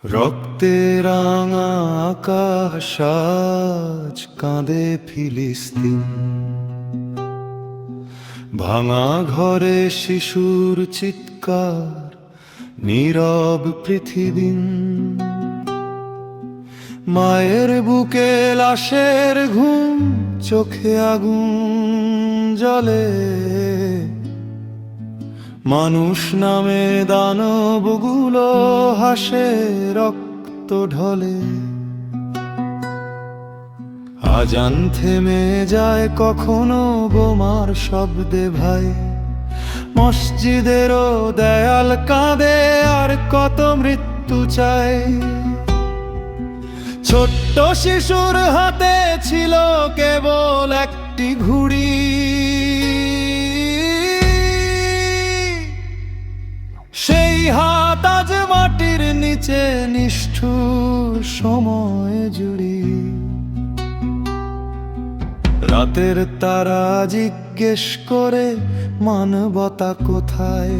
রক্তে রাঙা আকাশ আজ কাঁদে ফিলিস্তিন, ভাঙা ঘরে শিশুর চিৎকার, নীরব পৃথিবী। মায়ের বুকে লাশের ঘুম, চোখে আগুন জ্বলে। মানুষ নামে দানবগুলো হাসে, রক্ত ঢলে। আজান থেমে যায় কখনো বোমার শব্দে ভাই, মসজিদেরও দেয়াল কাঁদে, আর কত মৃত্যু চাই। ছোট্ট শিশুর হাতে ছিল কেবল একটি ঘুড়ি, সেই হাত আজ মাটির নিচে নিষ্ঠুর সময় জুড়ি। রাতের তারা জিজ্ঞেস করে মানবতা কোথায়,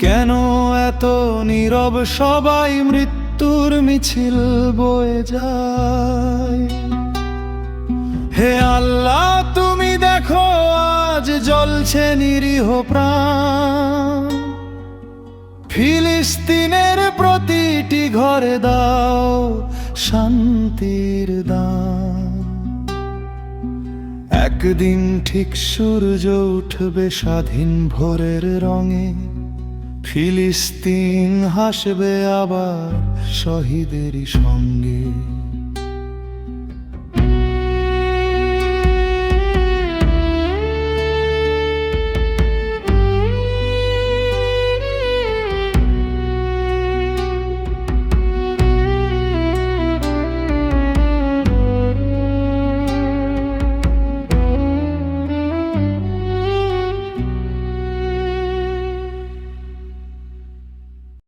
কেন এত নীরব সবাই, মৃত্যুর মিছিল বয়ে যায়। হে আল্লাহ তুমি দেখো আজ জ্বলছে নিরীহ প্রাণ, ফিলিস্তিনের প্রতিটি ঘরে দাও শান্তির দান। একদিন ঠিক সূর্য উঠবে স্বাধীন ভোরের রঙে, ফিলিস্তিন হাসবে আবার শহীদেরই সঙ্গে।